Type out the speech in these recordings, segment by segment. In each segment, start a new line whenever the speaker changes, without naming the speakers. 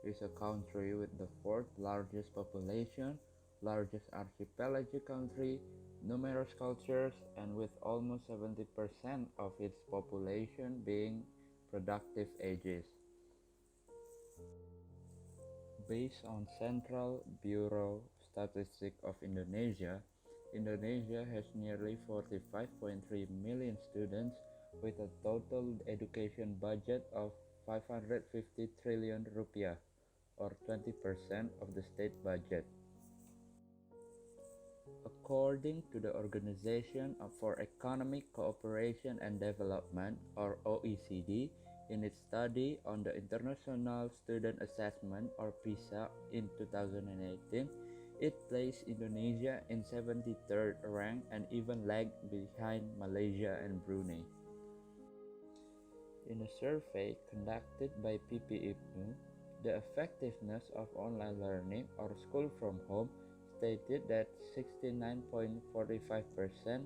is a country with the fourth largest population, largest archipelagic country, numerous cultures, and with almost 70% of its population being productive ages. Based on Central Bureau Statistic of Indonesia, Indonesia has nearly 45.3 million students with a total education budget of 550 trillion rupiah, or 20% of the state budget. According to the Organization for Economic Cooperation and Development, or OECD, in its study on the International Student Assessment, or PISA, in 2018, it placed Indonesia in 73rd rank and even lagged behind Malaysia and Brunei. In a survey conducted by PPIPNU, the effectiveness of online learning or school from home stated that 69.45%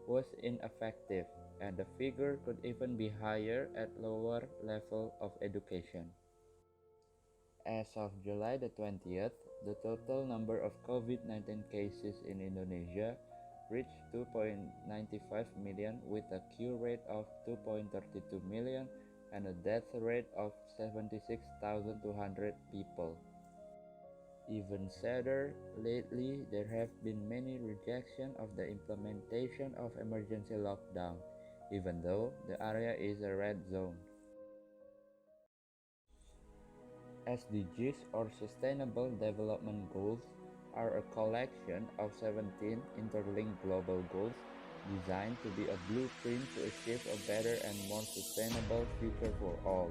was ineffective, and the figure could even be higher at lower level of education. As of July the 20th, the total number of COVID-19 cases in Indonesia reached 2.95 million with a cure rate of 2.32 million and a death rate of 76,200 people. Even sadder, lately there have been many rejections of the implementation of emergency lockdown, even though the area is a red zone. SDGs, or Sustainable Development Goals, are a collection of 17 interlinked global goals designed to be a blueprint to achieve a better and more sustainable future for all.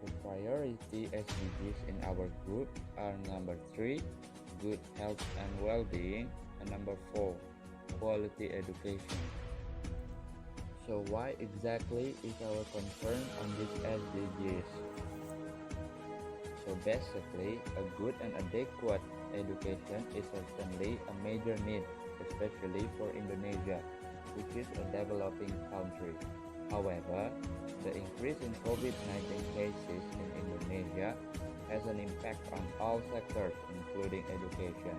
The priority SDGs in our group are number 3, good health and well-being, and number 4, quality education. So why exactly is our concern on these SDGs? So basically, a good and adequate education is certainly a major need, especially for Indonesia, which is a developing country. However, the increase in COVID-19 cases in Indonesia has an impact on all sectors, including education.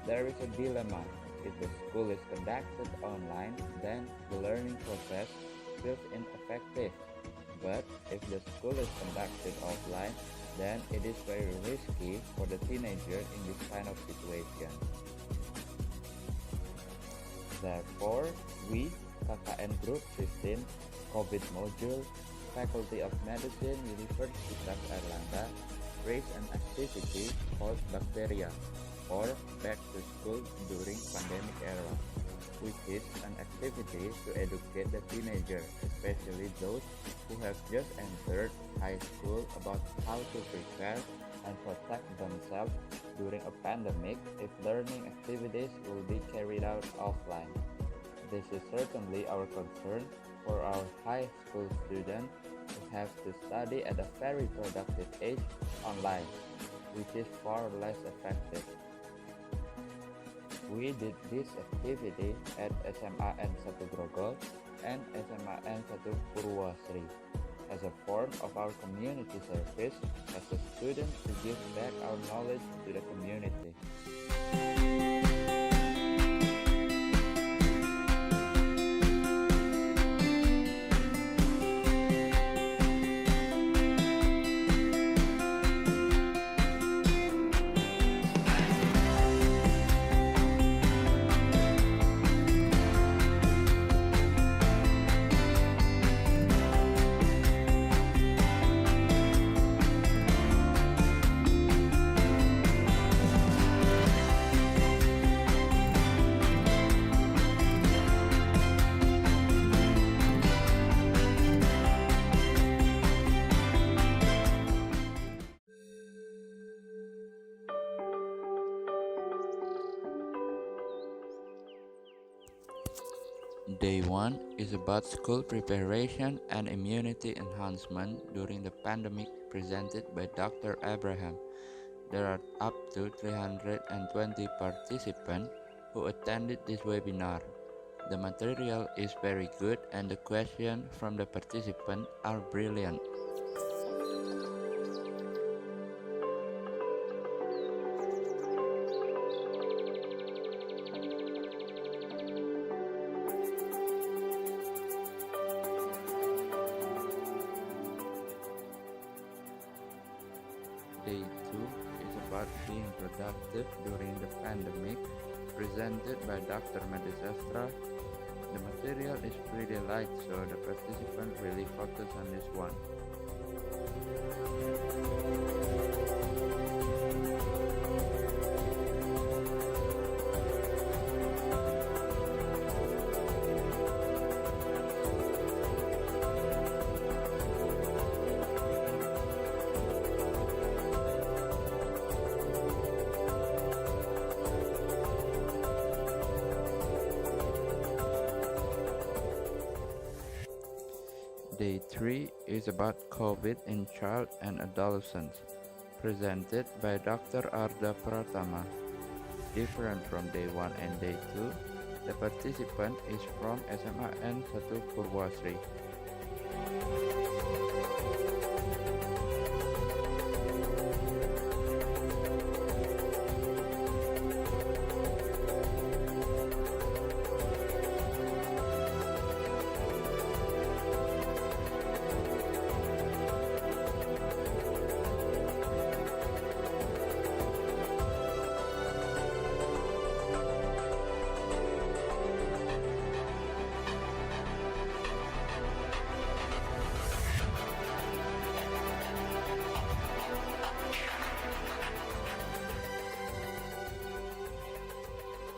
There is a dilemma. If the school is conducted online, then the learning process feels ineffective. But if the school is conducted offline, then it is very risky for the teenager in this kind of situation. Therefore, we, KKN Group 15, COVID Module, Faculty of Medicine, Universitas Airlangga, raised an activity called Bacteria, or Back to School During Pandemic Era, which is an activity to educate the teenager, especially those who have just entered high school, about how to prepare and protect themselves during a pandemic if learning activities will be carried out offline. This is certainly our concern for our high school students who have to study at a very productive age online, which is far less effective. We did this activity at SMAN 1 Grogol and SMAN 1 Purwoasri as a form of our community service as a student to give back our knowledge to the community. Day 1 is about school preparation and immunity enhancement during the pandemic, presented by Dr. Abraham. There are up to 320 participants who attended this webinar. The material is very good and the questions from the participants are brilliant. about being productive during the pandemic, presented by Dr. Madisastra. The material is pretty light, so the participants really focus on this one. Day 3 is about COVID in child and adolescents, presented by Dr. Arda Pratama. Different from day 1 and day 2, the participant is from SMAN 1 Purwoasri.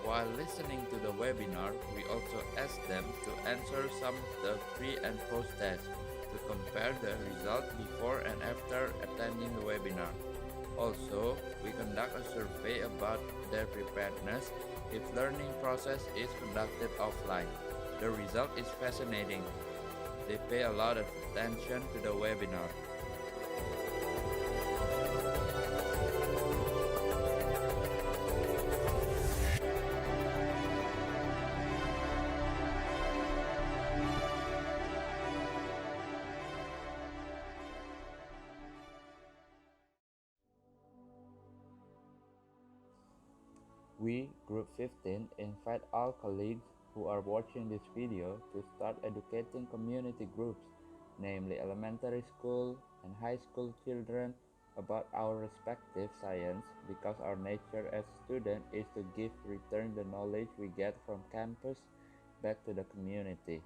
While listening to the webinar, we also asked them to answer some of the pre and post tests to compare the result before and after attending the webinar. Also, we conduct a survey about their preparedness if learning process is conducted offline. The result is fascinating. They pay a lot of attention to the webinar. We, Group 15, invite all colleagues who are watching this video to start educating community groups, namely elementary school and high school children, about our respective science, because our nature as students is to return the knowledge we get from campus back to the community.